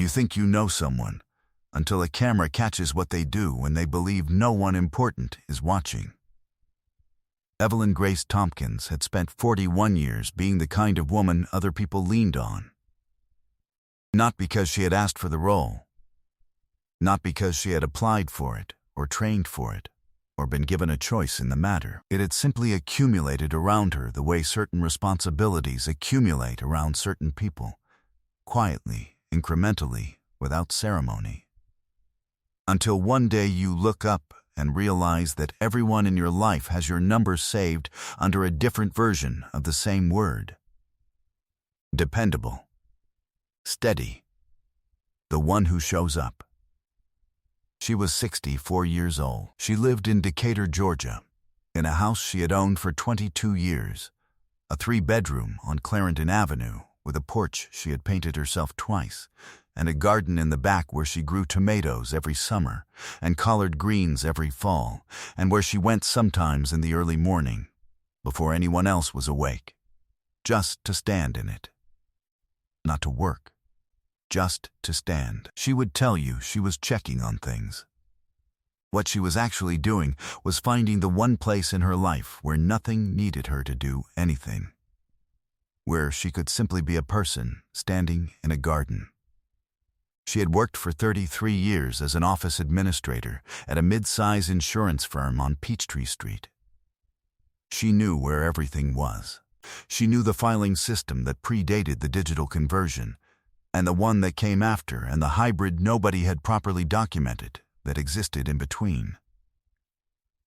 You think you know someone, until a camera catches what they do when they believe no one important is watching. Evelyn Grace Tompkins had spent 41 years being the kind of woman other people leaned on. Not because she had asked for the role, not because she had applied for it or trained for it, or been given a choice in the matter. It had simply accumulated around her the way certain responsibilities accumulate around certain people, quietly, incrementally, without ceremony. Until one day you look up and realize that everyone in your life has your number saved under a different version of the same word. Dependable. Steady. The one who shows up. She was 64 years old. She lived in Decatur, Georgia, in a house she had owned for 22 years, a 3-bedroom on Clarendon Avenue with a porch she had painted herself twice, and a garden in the back where she grew tomatoes every summer and collard greens every fall, and where she went sometimes in the early morning, before anyone else was awake, just to stand in it. Not to work. Just to stand. She would tell you she was checking on things. What she was actually doing was finding the one place in her life where nothing needed her to do anything. Where she could simply be a person standing in a garden. She had worked for 33 years as an office administrator at a mid-size insurance firm on Peachtree Street. She knew where everything was. She knew the filing system that predated the digital conversion, and the one that came after, and the hybrid nobody had properly documented that existed in between.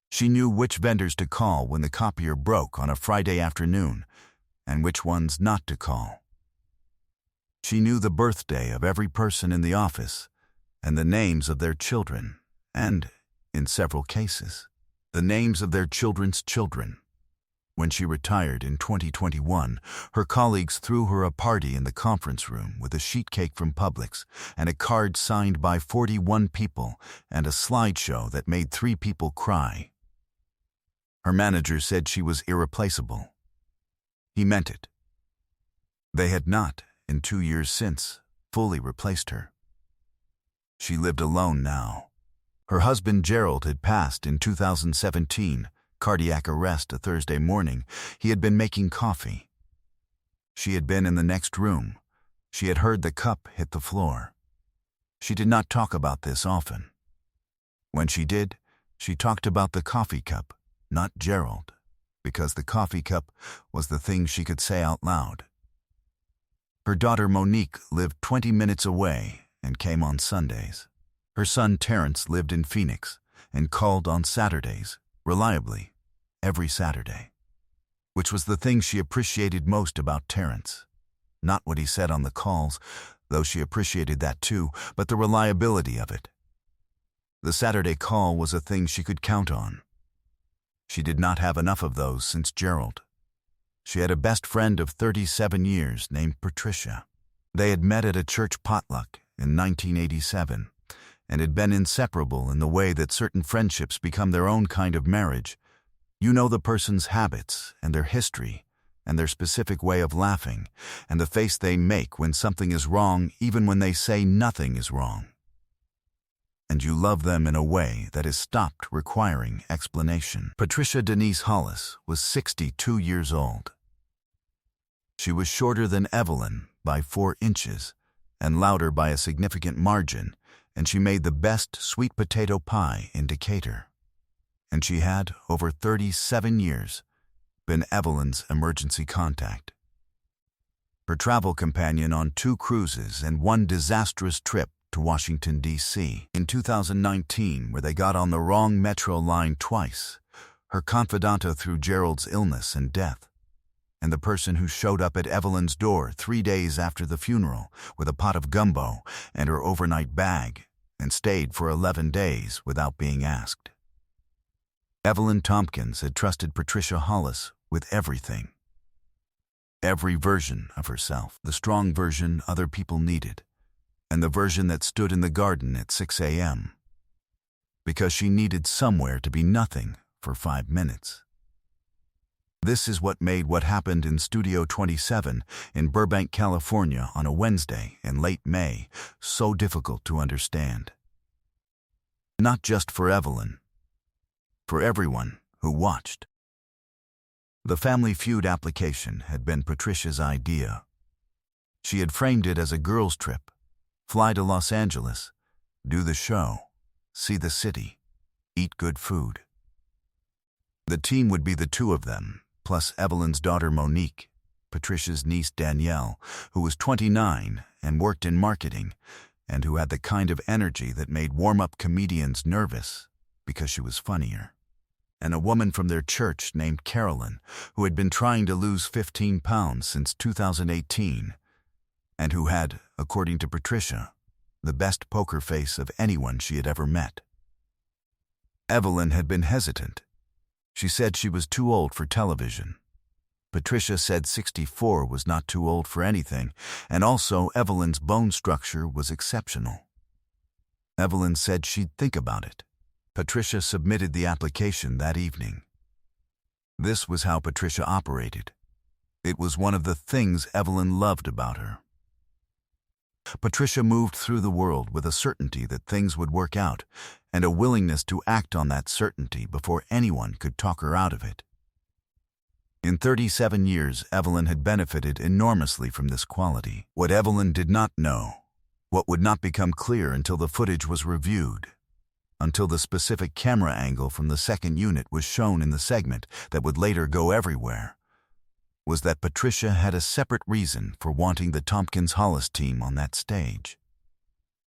She knew which vendors to call when the copier broke on a Friday afternoon, and which ones not to call. She knew the birthday of every person in the office, and the names of their children, and, in several cases, the names of their children's children. When she retired in 2021, her colleagues threw her a party in the conference room with a sheet cake from Publix and a card signed by 41 people and a slideshow that made 3 people cry. Her manager said she was irreplaceable. He meant it. They had not, in 2 years since, fully replaced her. She lived alone now. Her husband Gerald had passed in 2017, cardiac arrest a Thursday morning. He had been making coffee. She had been in the next room. She had heard the cup hit the floor. She did not talk about this often. When she did, she talked about the coffee cup, not Gerald, because the coffee cup was the thing she could say out loud. Her daughter Monique lived 20 minutes away and came on Sundays. Her son Terrence lived in Phoenix and called on Saturdays, reliably, every Saturday, which was the thing she appreciated most about Terrence. Not what he said on the calls, though she appreciated that too, but the reliability of it. The Saturday call was a thing she could count on. She did not have enough of those since Gerald. She had a best friend of 37 years named Patricia. They had met at a church potluck in 1987 and had been inseparable in the way that certain friendships become their own kind of marriage. You know the person's habits and their history and their specific way of laughing and the face they make when something is wrong even when they say nothing is wrong. And you love them in a way that has stopped requiring explanation. Patricia Denise Hollis was 62 years old. She was shorter than Evelyn by 4 inches and louder by a significant margin, and she made the best sweet potato pie in Decatur. And she had, over 37 years, been Evelyn's emergency contact. Her travel companion on 2 cruises and 1 disastrous trip to Washington, D.C. in 2019, where they got on the wrong metro line twice, her confidante through Gerald's illness and death, and the person who showed up at Evelyn's door 3 days after the funeral with a pot of gumbo and her overnight bag, and stayed for 11 days without being asked. Evelyn Tompkins had trusted Patricia Hollis with everything. Every version of herself, the strong version other people needed, and the version that stood in the garden at 6 a.m. because she needed somewhere to be nothing for 5 minutes. This is what made what happened in Studio 27 in Burbank, California on a Wednesday in late May so difficult to understand. Not just for Evelyn, for everyone who watched. The Family Feud application had been Patricia's idea. She had framed it as a girls' trip, fly to Los Angeles, do the show, see the city, eat good food. The team would be the two of them, plus Evelyn's daughter Monique, Patricia's niece Danielle, who was 29 and worked in marketing, and who had the kind of energy that made warm-up comedians nervous because she was funnier. And a woman from their church named Carolyn, who had been trying to lose 15 pounds since 2018, and who had, according to Patricia, the best poker face of anyone she had ever met. Evelyn had been hesitant. She said she was too old for television. Patricia said 64 was not too old for anything, and also Evelyn's bone structure was exceptional. Evelyn said she'd think about it. Patricia submitted the application that evening. This was how Patricia operated. It was one of the things Evelyn loved about her. Patricia moved through the world with a certainty that things would work out, and a willingness to act on that certainty before anyone could talk her out of it. In 37 years, Evelyn had benefited enormously from this quality. What Evelyn did not know, what would not become clear until the footage was reviewed, until the specific camera angle from the second unit was shown in the segment that would later go everywhere, was that Patricia had a separate reason for wanting the Tompkins-Hollis team on that stage.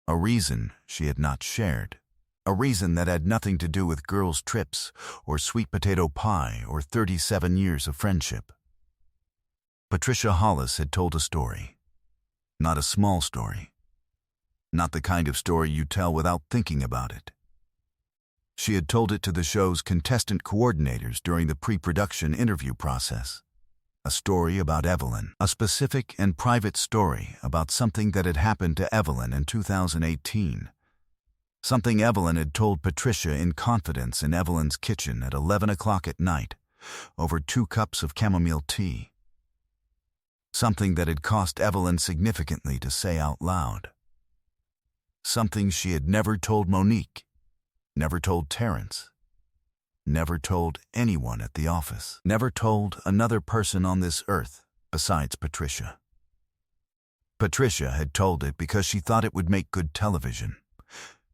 A reason she had not shared. A reason that had nothing to do with girls' trips or sweet potato pie or 37 years of friendship. Patricia Hollis had told a story. Not a small story. Not the kind of story you tell without thinking about it. She had told it to the show's contestant coordinators during the pre-production interview process. A story about Evelyn, a specific and private story about something that had happened to Evelyn in 2018. Something Evelyn had told Patricia in confidence in Evelyn's kitchen at 11 o'clock at night, over 2 cups of chamomile tea. Something that had cost Evelyn significantly to say out loud. Something she had never told Monique, never told Terrence, never told anyone at the office, never told another person on this earth besides Patricia. Patricia had told it because she thought it would make good television.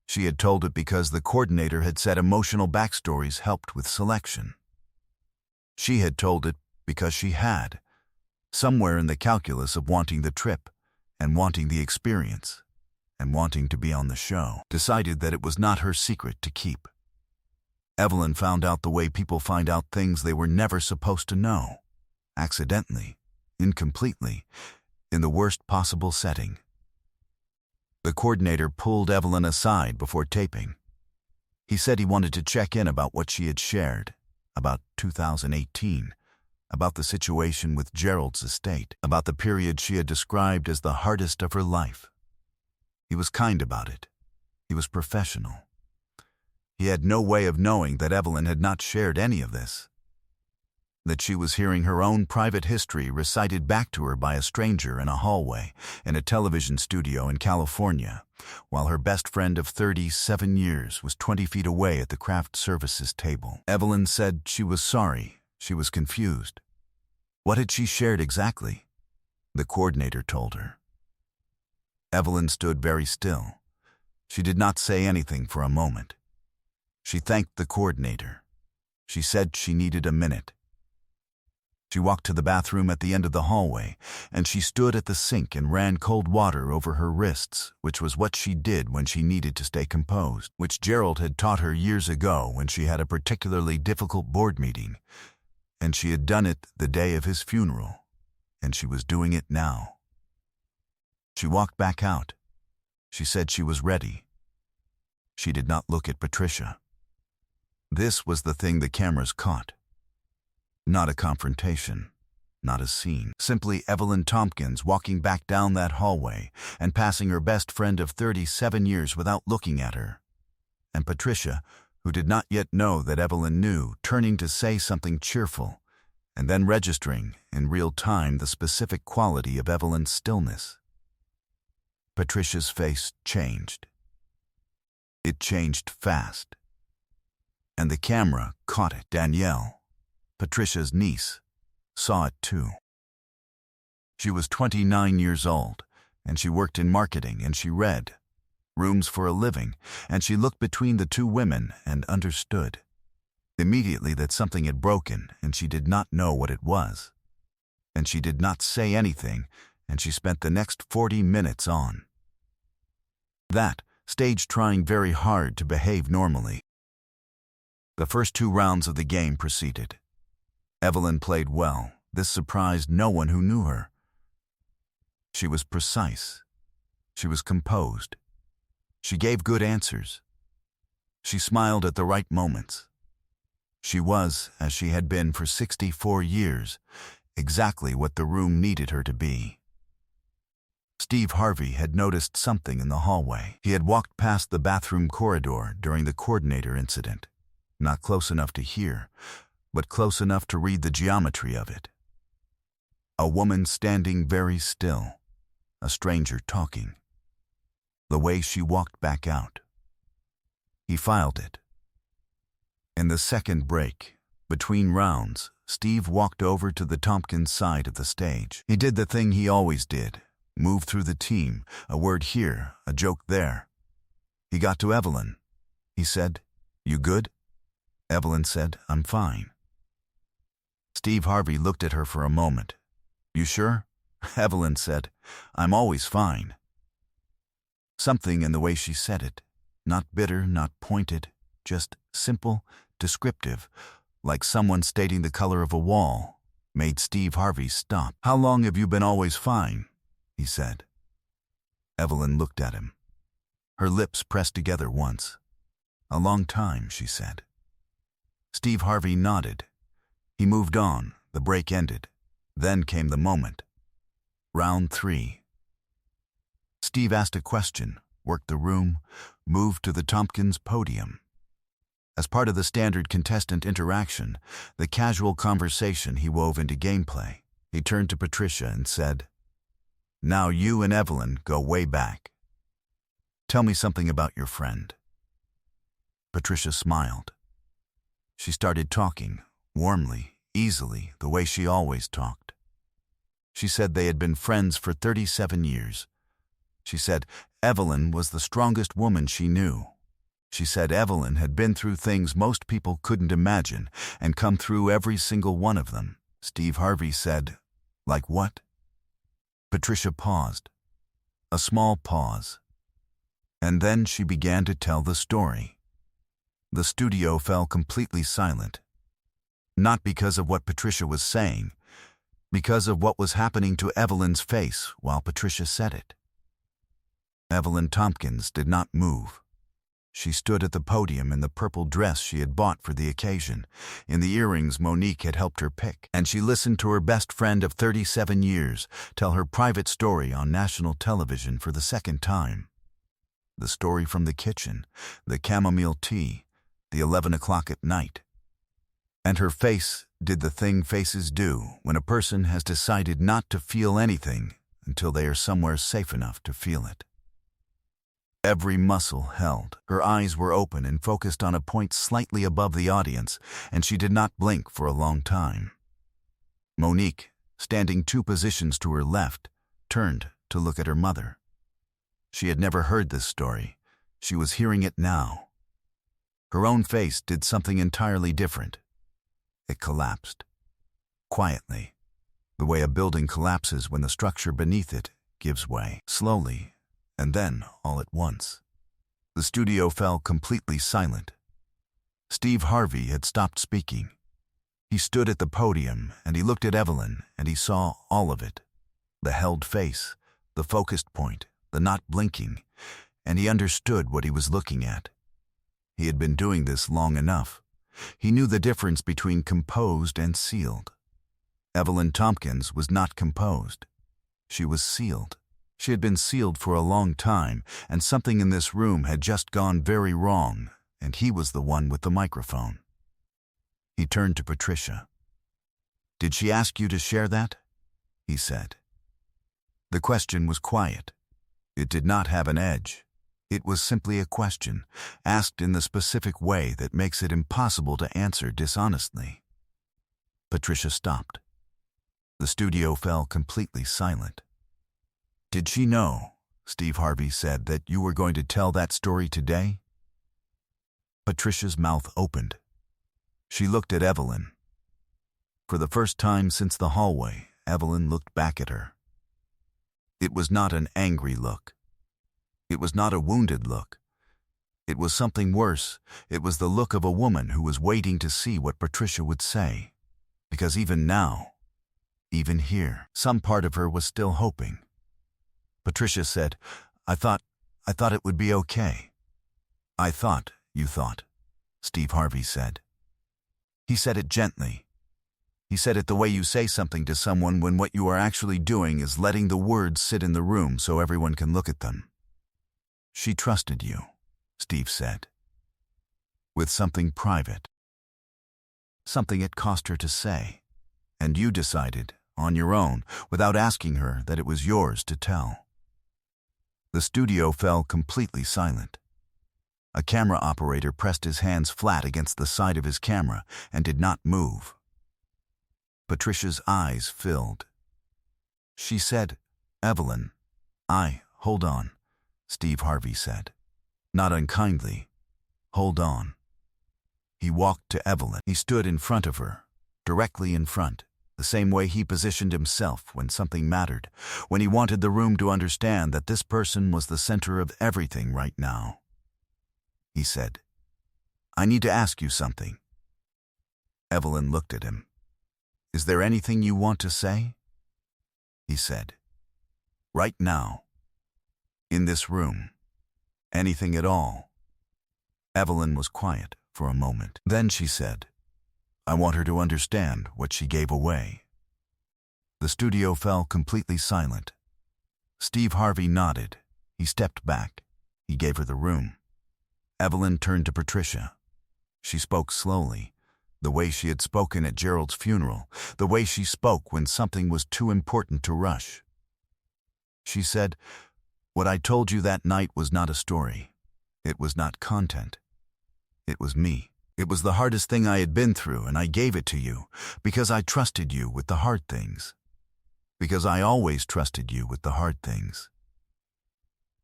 She had told it because the coordinator had said emotional backstories helped with selection. She had told it because she had, somewhere in the calculus of wanting the trip and wanting the experience and wanting to be on the show, decided that it was not her secret to keep. Evelyn found out the way people find out things they were never supposed to know, accidentally, incompletely, in the worst possible setting. The coordinator pulled Evelyn aside before taping. He said he wanted to check in about what she had shared, about 2018, about the situation with Gerald's estate, about the period she had described as the hardest of her life. He was kind about it. He was professional. He had no way of knowing that Evelyn had not shared any of this, that she was hearing her own private history recited back to her by a stranger in a hallway in a television studio in California, while her best friend of 37 years was 20 feet away at the craft services table. Evelyn said she was sorry, she was confused. What had she shared exactly? The coordinator told her. Evelyn stood very still. She did not say anything for a moment. She thanked the coordinator. She said she needed a minute. She walked to the bathroom at the end of the hallway, and she stood at the sink and ran cold water over her wrists, which was what she did when she needed to stay composed, which Gerald had taught her years ago when she had a particularly difficult board meeting, and she had done it the day of his funeral, and she was doing it now. She walked back out. She said she was ready. She did not look at Patricia. This was the thing the cameras caught. Not a confrontation, not a scene. Simply Evelyn Tompkins walking back down that hallway and passing her best friend of 37 years without looking at her. And Patricia, who did not yet know that Evelyn knew, turning to say something cheerful, and then registering in real time the specific quality of Evelyn's stillness. Patricia's face changed. It changed fast. And the camera caught it. Danielle, Patricia's niece, saw it too. She was 29 years old, and she worked in marketing, and she read Rooms for a Living, and she looked between the two women and understood immediately that something had broken, and she did not know what it was. And she did not say anything, and she spent the next 40 minutes on that stage trying very hard to behave normally. The first 2 rounds of the game proceeded. Evelyn played well. This surprised no one who knew her. She was precise. She was composed. She gave good answers. She smiled at the right moments. She was, as she had been for 64 years, exactly what the room needed her to be. Steve Harvey had noticed something in the hallway. He had walked past the bathroom corridor during the coordinator incident, not close enough to hear, but close enough to read the geometry of it. A woman standing very still, a stranger talking. The way she walked back out. He filed it. In the second break, between rounds, Steve walked over to the Tompkins side of the stage. He did the thing he always did, move through the team, a word here, a joke there. He got to Evelyn. He said, "You good?" Evelyn said, "I'm fine." Steve Harvey looked at her for a moment. "You sure?" Evelyn said, "I'm always fine." Something in the way she said it, not bitter, not pointed, just simple, descriptive, like someone stating the color of a wall, made Steve Harvey stop. "How long have you been always fine?" he said. Evelyn looked at him. Her lips pressed together once. "A long time," she said. Steve Harvey nodded. He moved on. The break ended. Then came the moment. Round 3. Steve asked a question, worked the room, moved to the Tompkins podium. As part of the standard contestant interaction, the casual conversation he wove into gameplay, he turned to Patricia and said, "Now you and Evelyn go way back. Tell me something about your friend." Patricia smiled. She started talking, warmly, easily, the way she always talked. She said they had been friends for 37 years. She said Evelyn was the strongest woman she knew. She said Evelyn had been through things most people couldn't imagine and come through every single one of them. Steve Harvey said, "Like what?" Patricia paused. A small pause. And then she began to tell the story. The studio fell completely silent. Not because of what Patricia was saying, because of what was happening to Evelyn's face while Patricia said it. Evelyn Tompkins did not move. She stood at the podium in the purple dress she had bought for the occasion, in the earrings Monique had helped her pick, and she listened to her best friend of 37 years tell her private story on national television for the second time. The story from the kitchen, the chamomile tea, the 11 o'clock at night. And her face did the thing faces do when a person has decided not to feel anything until they are somewhere safe enough to feel it. Every muscle held. Her eyes were open and focused on a point slightly above the audience, and she did not blink for a long time. Monique, standing 2 positions to her left, turned to look at her mother. She had never heard this story. She was hearing it now. Her own face did something entirely different. It collapsed. Quietly, the way a building collapses when the structure beneath it gives way. Slowly, and then all at once. The studio fell completely silent. Steve Harvey had stopped speaking. He stood at the podium, and he looked at Evelyn, and he saw all of it. The held face, the focused point, the not blinking, and he understood what he was looking at. He had been doing this long enough. He knew the difference between composed and sealed. Evelyn Tompkins was not composed. She was sealed. She had been sealed for a long time, and something in this room had just gone very wrong, and he was the one with the microphone. He turned to Patricia. Did she ask you to share that? He said. The question was quiet. It did not have an edge. It was simply a question, asked in the specific way that makes it impossible to answer dishonestly. Patricia stopped. The studio fell completely silent. Did she know, Steve Harvey said, that you were going to tell that story today? Patricia's mouth opened. She looked at Evelyn. For the first time since the hallway, Evelyn looked back at her. It was not an angry look. It was not a wounded look. It was something worse. It was the look of a woman who was waiting to see what Patricia would say. Because even now, even here, some part of her was still hoping. Patricia said, I thought it would be okay. I thought, you thought, Steve Harvey said. He said it gently. He said it the way you say something to someone when what you are actually doing is letting the words sit in the room so everyone can look at them. She trusted you, Steve said. With something private. Something it cost her to say. And you decided, on your own, without asking her, that it was yours to tell. The studio fell completely silent. A camera operator pressed his hands flat against the side of his camera and did not move. Patricia's eyes filled. She said, Evelyn, hold on, Steve Harvey said. Not unkindly. Hold on. He walked to Evelyn. He stood in front of her, directly in front, the same way he positioned himself when something mattered, when he wanted the room to understand that this person was the center of everything right now. He said, I need to ask you something. Evelyn looked at him. Is there anything you want to say? He said, right now. In this room. Anything at all. Evelyn was quiet for a moment. Then she said, I want her to understand what she gave away. The studio fell completely silent. Steve Harvey nodded. He stepped back. He gave her the room. Evelyn turned to Patricia. She spoke slowly, the way she had spoken at Gerald's funeral, the way she spoke when something was too important to rush. She said, what I told you that night was not a story. It was not content. It was me. It was the hardest thing I had been through, and I gave it to you because I trusted you with the hard things. Because I always trusted you with the hard things.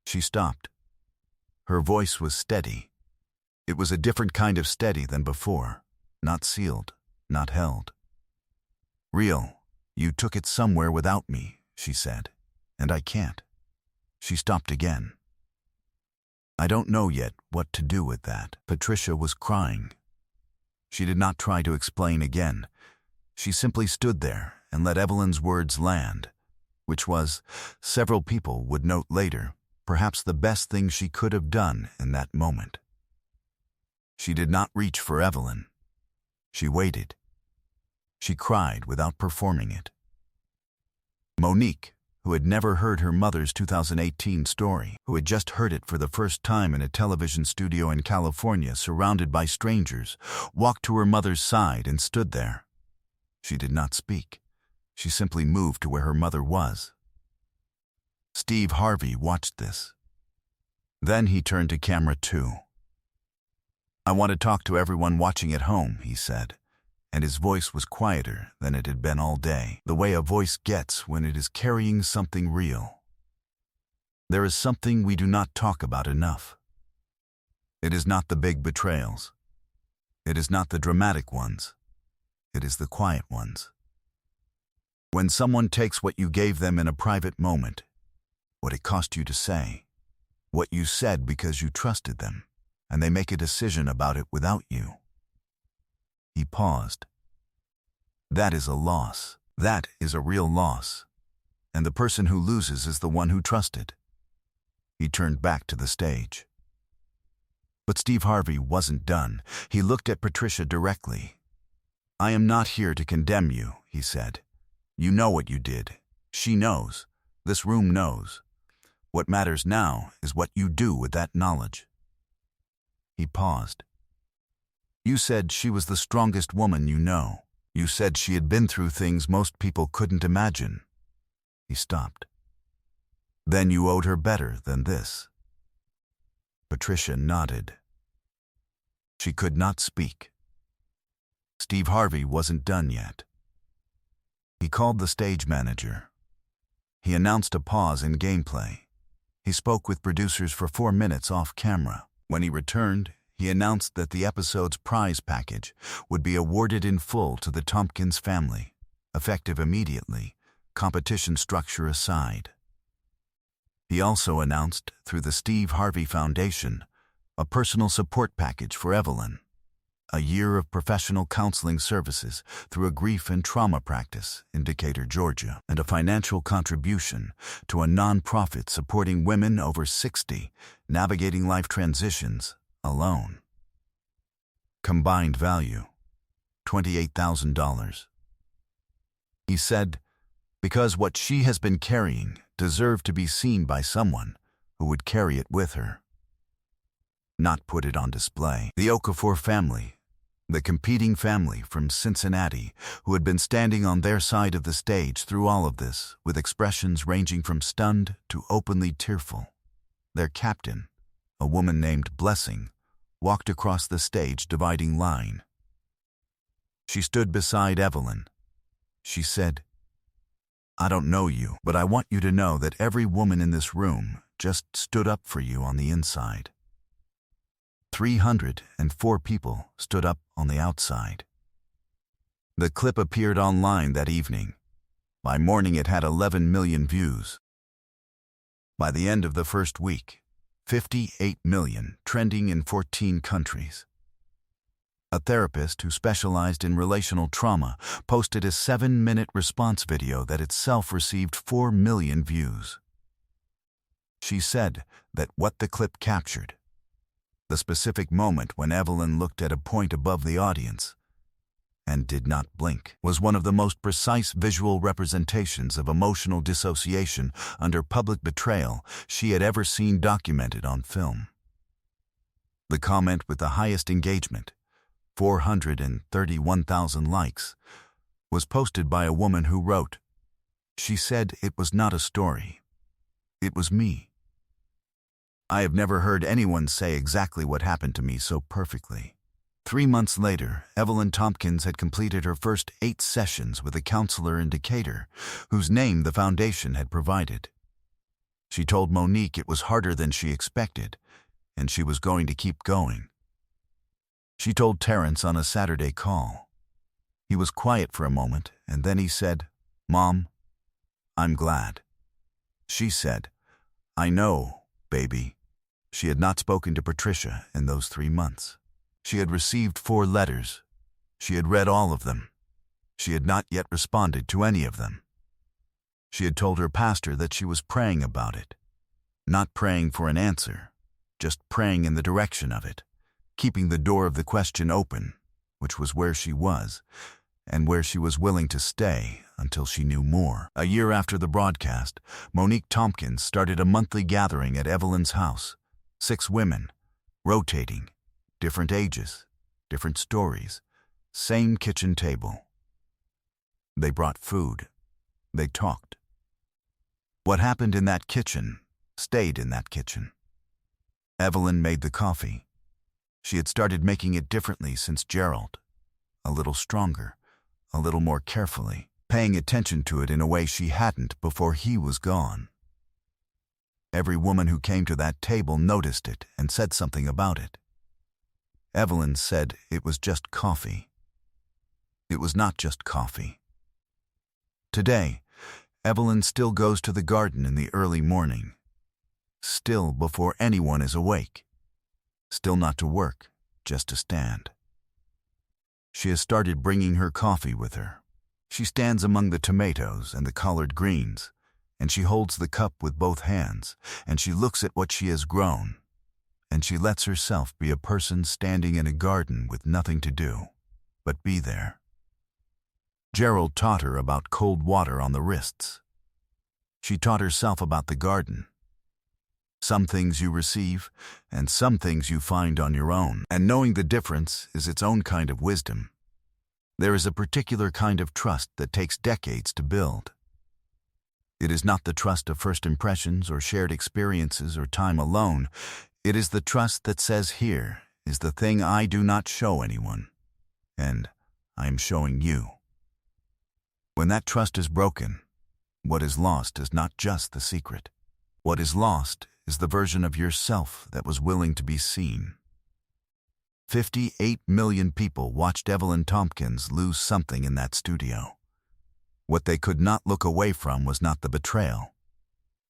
She stopped. Her voice was steady. It was a different kind of steady than before. Not sealed, not held. Real, you took it somewhere without me, she said, and I can't. She stopped again. I don't know yet what to do with that. Patricia was crying. She did not try to explain again. She simply stood there and let Evelyn's words land, which was, several people would note later, perhaps the best thing she could have done in that moment. She did not reach for Evelyn. She waited. She cried without performing it. Monique, who had never heard her mother's 2018 story, who had just heard it for the first time in a television studio in California surrounded by strangers, walked to her mother's side and stood there. She did not speak. She simply moved to where her mother was. Steve Harvey watched this. Then he turned to camera 2. I want to talk to everyone watching at home, he said, and his voice was quieter than it had been all day, the way a voice gets when it is carrying something real. There is something we do not talk about enough. It is not the big betrayals. It is not the dramatic ones. It is the quiet ones. When someone takes what you gave them in a private moment, what it cost you to say, what you said because you trusted them, and they make a decision about it without you. He paused. That is a loss. That is a real loss. And the person who loses is the one who trusted. He turned back to the stage. But Steve Harvey wasn't done. He looked at Patricia directly. I am not here to condemn you, he said. You know what you did. She knows. This room knows. What matters now is what you do with that knowledge. He paused. You said she was the strongest woman you know. You said she had been through things most people couldn't imagine. He stopped. Then you owed her better than this. Patricia nodded. She could not speak. Steve Harvey wasn't done yet. He called the stage manager. He announced a pause in gameplay. He spoke with producers for 4 minutes off camera. When he returned, he announced that the episode's prize package would be awarded in full to the Tompkins family, effective immediately, competition structure aside. He also announced, through the Steve Harvey Foundation, a personal support package for Evelyn, a year of professional counseling services through a grief and trauma practice in Decatur, Georgia, and a financial contribution to a nonprofit supporting women over 60 navigating life transitions alone. Combined value, $28,000. He said, because what she has been carrying deserved to be seen by someone who would carry it with her, not put it on display. The Okafor family, the competing family from Cincinnati, who had been standing on their side of the stage through all of this, with expressions ranging from stunned to openly tearful. Their captain, a woman named Blessing, walked across the stage dividing line. She stood beside Evelyn. She said, I don't know you, but I want you to know that every woman in this room just stood up for you on the inside. 304 people stood up on the outside. The clip appeared online that evening. By morning it had 11 million views. By the end of the first week, 58 million, trending in 14 countries. A therapist who specialized in relational trauma posted a 7-minute response video that itself received 4 million views. She said that what the clip captured, the specific moment when Evelyn looked at a point above the audience and did not blink, was one of the most precise visual representations of emotional dissociation under public betrayal she had ever seen documented on film. The comment with the highest engagement, 431,000 likes, was posted by a woman who wrote, She said it was not a story. It was me. I have never heard anyone say exactly what happened to me so perfectly. 3 months later, Evelyn Tompkins had completed her first 8 sessions with a counselor in Decatur, whose name the foundation had provided. She told Monique it was harder than she expected, and she was going to keep going. She told Terrence on a Saturday call. He was quiet for a moment, and then he said, Mom, I'm glad. She said, I know, baby. She had not spoken to Patricia in those 3 months. She had received 4 letters. She had read all of them. She had not yet responded to any of them. She had told her pastor that she was praying about it, not praying for an answer, just praying in the direction of it, keeping the door of the question open, which was where she was, and where she was willing to stay until she knew more. A year after the broadcast, Monique Tompkins started a monthly gathering at Evelyn's house. 6 women, rotating, different ages, different stories, same kitchen table. They brought food. They talked. What happened in that kitchen stayed in that kitchen. Evelyn made the coffee. She had started making it differently since Gerald, a little stronger, a little more carefully, paying attention to it in a way she hadn't before he was gone. Every woman who came to that table noticed it and said something about it. Evelyn said it was just coffee. It was not just coffee. Today, Evelyn still goes to the garden in the early morning, still before anyone is awake, still not to work, just to stand. She has started bringing her coffee with her. She stands among the tomatoes and the collard greens, and she holds the cup with both hands, and she looks at what she has grown, and she lets herself be a person standing in a garden with nothing to do but be there. Gerald taught her about cold water on the wrists. She taught herself about the garden. Some things you receive, and some things you find on your own, and knowing the difference is its own kind of wisdom. There is a particular kind of trust that takes decades to build. It is not the trust of first impressions or shared experiences or time alone. It is the trust that says, here is the thing I do not show anyone, and I am showing you. When that trust is broken, what is lost is not just the secret. What is lost is the version of yourself that was willing to be seen. 58 million people watched Evelyn Tompkins lose something in that studio. What they could not look away from was not the betrayal.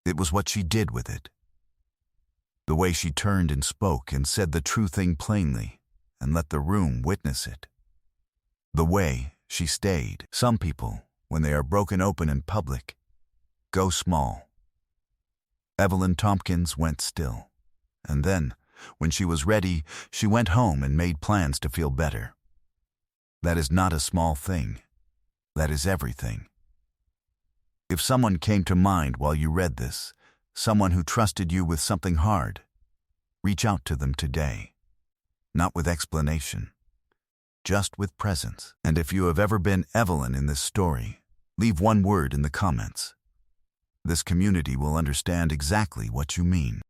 It was what she did with it. The way she turned and spoke and said the true thing plainly and let the room witness it. The way she stayed. Some people, when they are broken open in public, go small. Evelyn Tompkins went still, and then, when she was ready, she went home and made plans to feel better. That is not a small thing. That is everything. If someone came to mind while you read this, someone who trusted you with something hard, reach out to them today. Not with explanation, just with presence. And if you have ever been Evelyn in this story, leave one word in the comments. This community will understand exactly what you mean.